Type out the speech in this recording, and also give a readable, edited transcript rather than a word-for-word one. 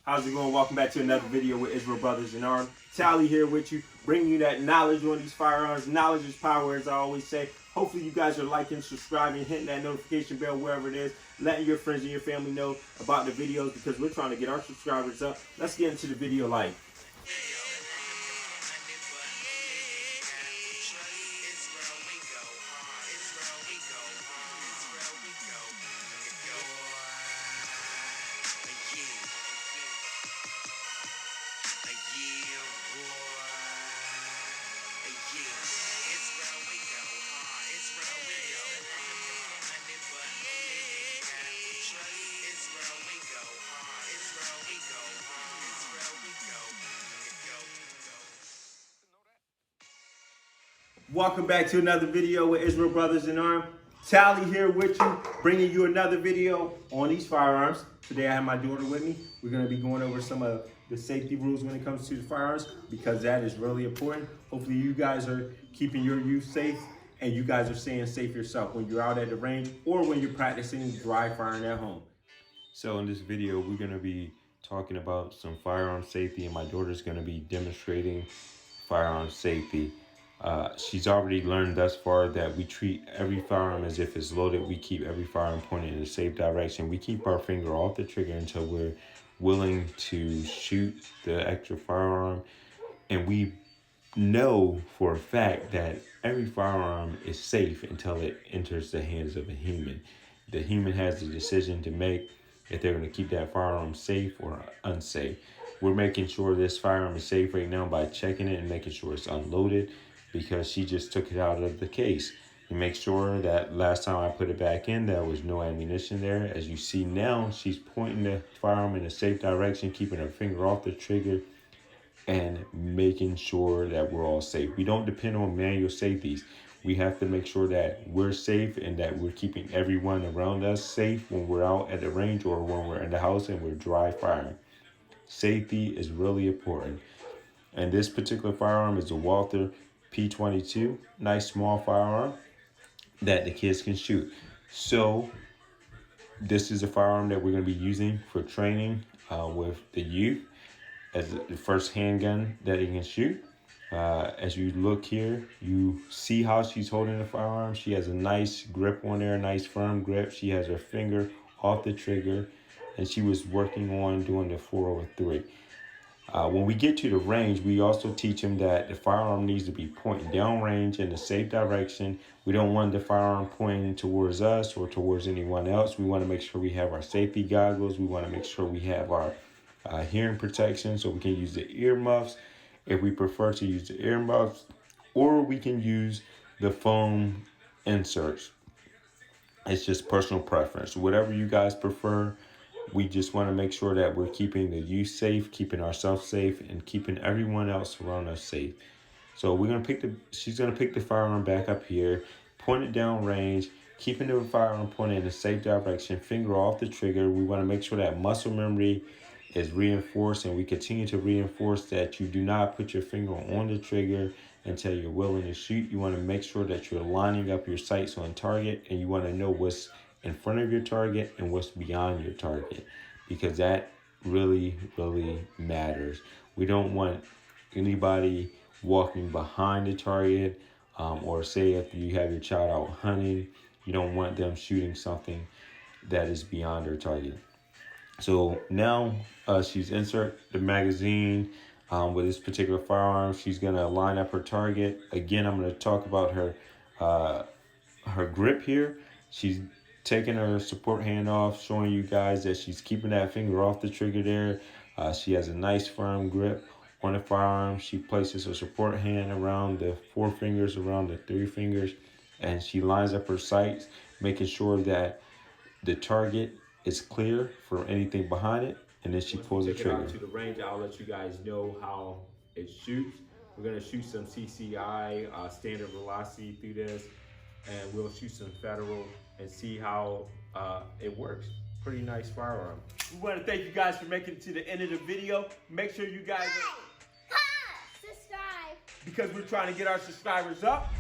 How's it going? Welcome back to another video with Israel Brothers in Arms. Tally here with you, bringing you that knowledge on these firearms. Knowledge is power, as I always say. Hopefully you guys are liking, subscribing, hitting that notification bell wherever it is, letting your friends and your family know about the videos because we're trying to get our subscribers up. Let's get into the video like. Welcome back to another video with Israel Brothers in Arms. Tally here with you, bringing you another video on these firearms. Today I have my daughter with me. We're going to be going over some of the safety rules when it comes to the firearms because that is really important. Hopefully you guys are keeping your youth safe and you guys are staying safe yourself when you're out at the range or when you're practicing dry firing at home. So in this video, we're going to be talking about some firearm safety, and my daughter's going to be demonstrating firearm safety. She's already learned thus far that we treat every firearm as if it's loaded. We keep every firearm pointed in a safe direction. We keep our finger off the trigger until we're willing to shoot the extra firearm. And we know for a fact that every firearm is safe until it enters the hands of a human. The human has the decision to make if they're going to keep that firearm safe or unsafe. We're making sure this firearm is safe right now by checking it and making sure it's unloaded, because she just took it out of the case. To make sure that last time I put it back in, there was no ammunition there. As you see now, she's pointing the firearm in a safe direction, keeping her finger off the trigger, and making sure that we're all safe. We don't depend on manual safeties. We have to make sure that we're safe and that we're keeping everyone around us safe when we're out at the range or when we're in the house and we're dry firing. Safety is really important. And this particular firearm is a Walther P22, nice small firearm that the kids can shoot. So this is a firearm that we're going to be using for training with the youth as the first handgun that he can shoot. As you look here, you see how she's holding the firearm. She has a nice grip on there, a nice firm grip. She has her finger off the trigger, and she was working on doing the 4/3. When we get to the range, we also teach them that the firearm needs to be pointing down range in a safe direction. We don't want the firearm pointing towards us or towards anyone else. We want to make sure we have our safety goggles. We want to make sure we have our hearing protection, so we can use the earmuffs if we prefer to use the earmuffs, or we can use the foam inserts. It's just personal preference. Whatever you guys prefer. We just want to make sure that we're keeping the youth safe, keeping ourselves safe, and keeping everyone else around us safe. So she's gonna pick the firearm back up here, point it down range, keeping the firearm pointed in a safe direction, finger off the trigger. We want to make sure that muscle memory is reinforced, and we continue to reinforce that you do not put your finger on the trigger until you're willing to shoot. You want to make sure that you're lining up your sights on target, and you want to know what's in front of your target and what's beyond your target, because that really, really matters. We don't want anybody walking behind the target, or say if you have your child out hunting, you don't want them shooting something that is beyond their target. So now she's insert the magazine with this particular firearm. She's gonna line up her target. Again, I'm gonna talk about her grip here. She's taking her support hand off, showing you guys that she's keeping that finger off the trigger there. She has a nice firm grip on the firearm. She places her support hand around the 4 fingers, around the 3 fingers, and she lines up her sights, making sure that the target is clear for anything behind it, and then she pulls the trigger. To the range, I'll let you guys know how it shoots. We're gonna shoot some CCI, standard velocity through this, and we'll shoot some federal and see how it works. Pretty nice firearm. We want to thank you guys for making it to the end of the video. Make sure you guys subscribe, because we're trying to get our subscribers up.